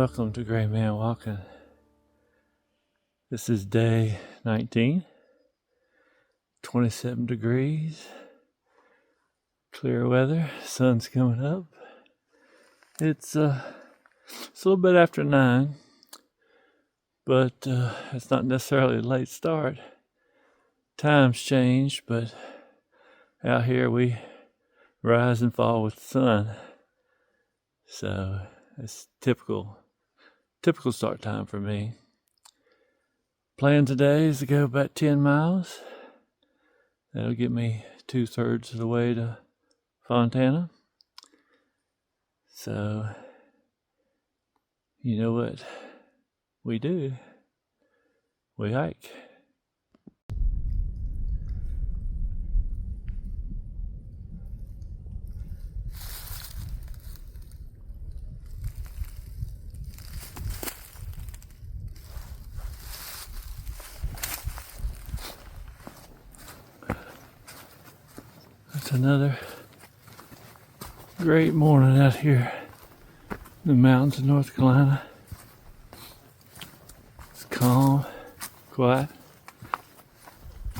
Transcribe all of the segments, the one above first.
welcome to Gray Man Walking. This is day 19, 27 degrees, clear weather, sun's coming up. It's a little bit after 9, but it's not necessarily a late start. Time's changed, but out here we rise and fall with the sun. So it's typical start time for me. Plan today is to go about 10 miles. That'll get me 2/3 of the way to Fontana. So, you know what we do? We hike. It's another great morning out here in the mountains of North Carolina. It's calm, quiet,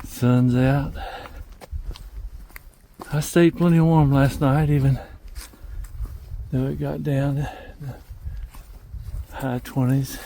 sun's out. I stayed plenty warm last night, even though it got down to the high 20s.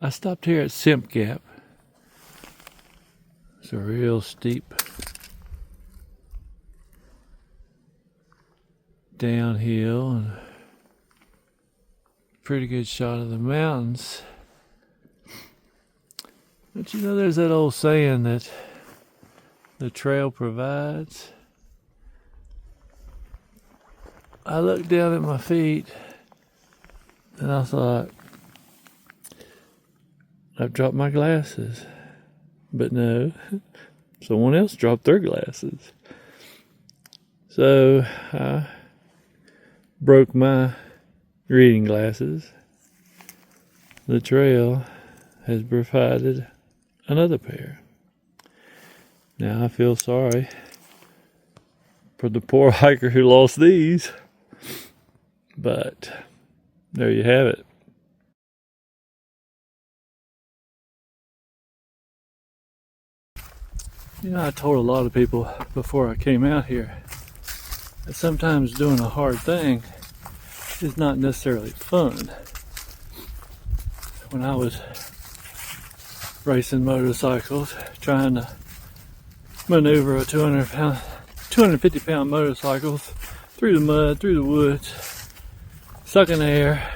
I stopped here at Simp Gap. It's a real steep downhill and pretty good shot of the mountains. But you know, there's that old saying that the trail provides. I looked down at my feet and I thought, I've dropped my glasses. But no, someone else dropped their glasses. So I broke my reading glasses. The trail has provided another pair. Now I feel sorry for the poor hiker who lost these. But there you have it. You know, I told a lot of people before I came out here that sometimes doing a hard thing is not necessarily fun. When I was racing motorcycles, trying to maneuver a 250 pound motorcycle through the mud, through the woods, sucking air,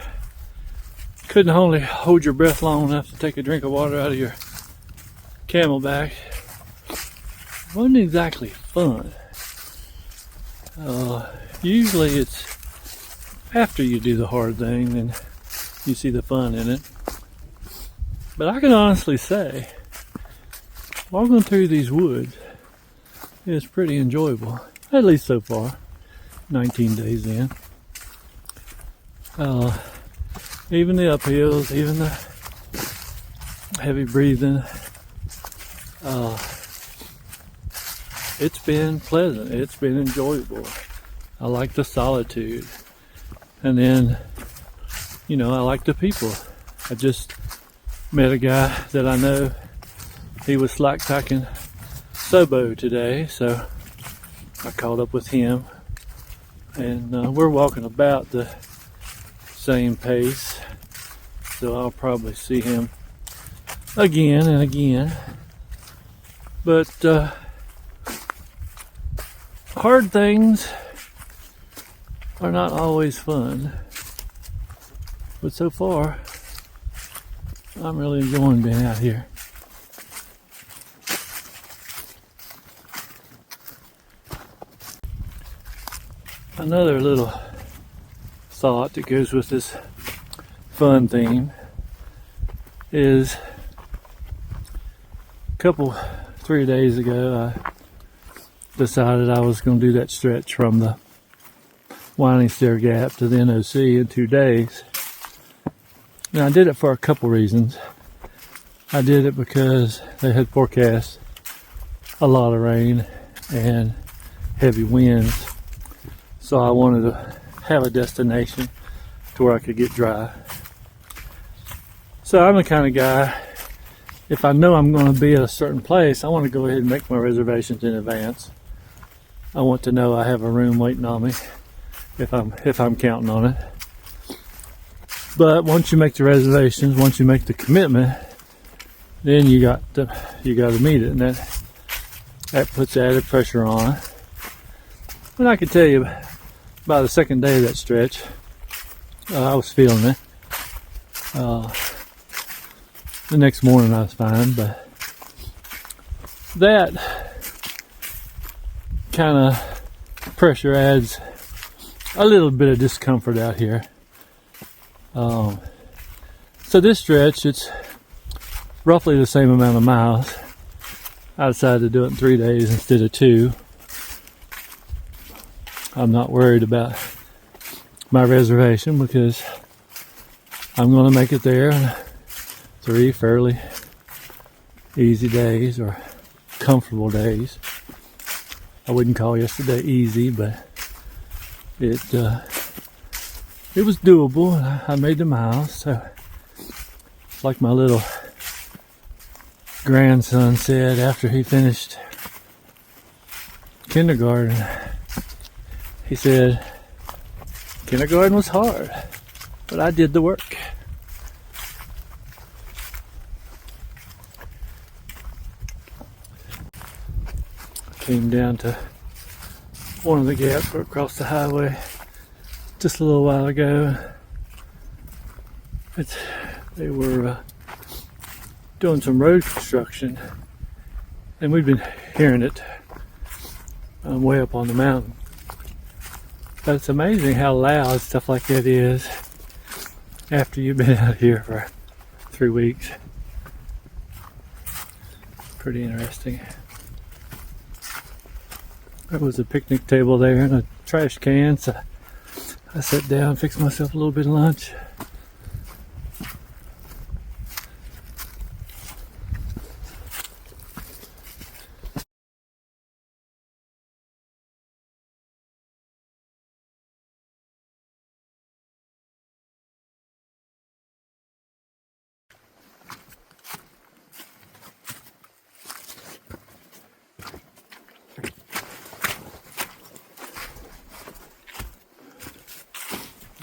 couldn't only hold your breath long enough to take a drink of water out of your Camelback. Wasn't exactly fun. Usually it's after you do the hard thing then you see the fun in it. But I can honestly say, walking through these woods is pretty enjoyable, at least so far, 19 days in. Even the uphills, even the heavy breathing, it's been pleasant. It's been enjoyable. I like the solitude. And then, you know, I like the people. I just met a guy that I know. He was slack packing Sobo today, so I caught up with him. And we're walking about the same pace. So I'll probably see him again and again. But hard things are not always fun, but so far I'm really enjoying being out here. Another little thought that goes with this fun theme is 3 days ago I decided I was going to do that stretch from the Winding Stair Gap to the NOC in 2 days. And I did it for a couple reasons. I did it because they had forecast a lot of rain and heavy winds. So I wanted to have a destination to where I could get dry. So I'm the kind of guy, if I know I'm going to be at a certain place, I want to go ahead and make my reservations in advance. I want to know I have a room waiting on me if I'm counting on it. But once you make the reservations, once you make the commitment, then you got to meet it, and that puts added pressure on. And I can tell you, by the second day of that stretch, I was feeling it. The next morning I was fine, but that kind of pressure adds a little bit of discomfort out here. So this stretch, it's roughly the same amount of miles. I decided to do it in 3 days instead of 2. I'm not worried about my reservation because I'm going to make it there in 3 fairly easy days, or comfortable days. I wouldn't call yesterday easy, but it was doable, and I made the miles. So, like my little grandson said after he finished kindergarten, he said, kindergarten was hard, but I did the work. Came down to one of the gaps across the highway just a little while ago. They were doing some road construction, and we've been hearing it way up on the mountain. But it's amazing how loud stuff like that is after you've been out here for 3 weeks. Pretty interesting. There was a picnic table there and a trash can, so I sat down, fixed myself a little bit of lunch.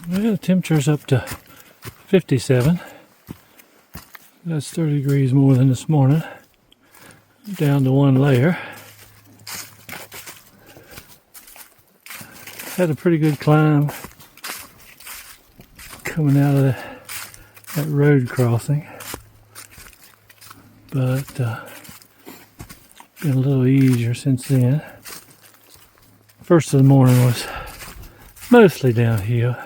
Well, the temperature's up to 57. That's 30 degrees more than this morning. Down to 1 layer. Had a pretty good climb coming out of that road crossing. But been a little easier since then. First of the morning was mostly downhill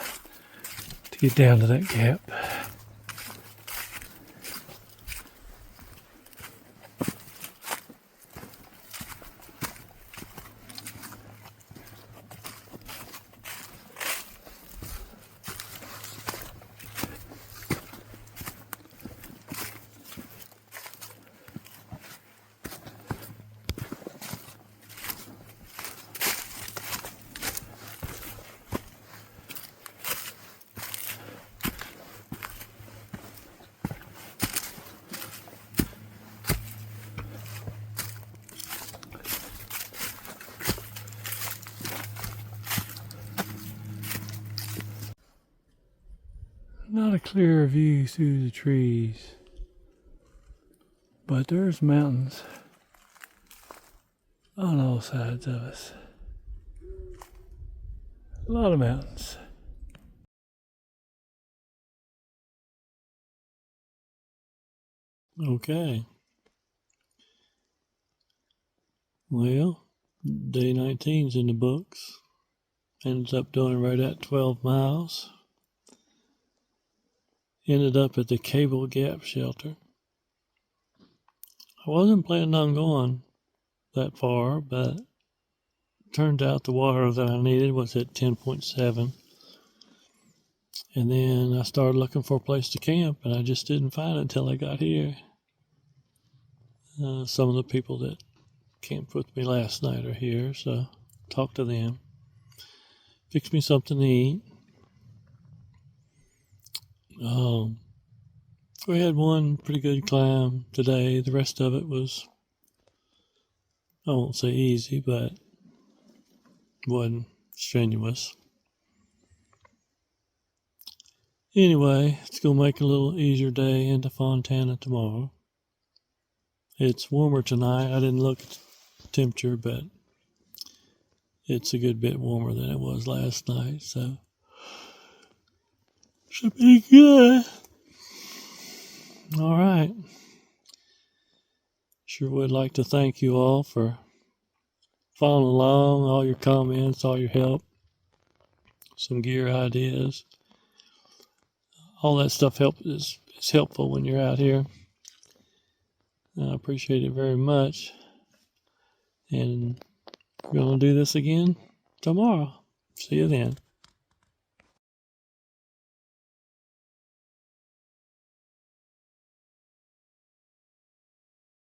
to get down to that gap. Not a clear view through the trees, but there's mountains on all sides of us. A lot of mountains. Okay. Well, day 19's in the books. Ended up doing right at 12 miles. Ended up at the Cable Gap shelter. I wasn't planning on going that far, but turned out the water that I needed was at 10.7. And then I started looking for a place to camp, and I just didn't find it until I got here. Some of the people that camped with me last night are here, so talk to them. Fix me something to eat. We had one pretty good climb today. The rest of it was, I won't say easy, but wasn't strenuous. Anyway, it's going to make a little easier day into Fontana tomorrow. It's warmer tonight. I didn't look at the temperature, but it's a good bit warmer than it was last night, so should be good. All right. Sure would like to thank you all for following along, all your comments, all your help, some gear ideas. All that stuff is helpful when you're out here. I appreciate it very much. And we're going to do this again tomorrow. See you then.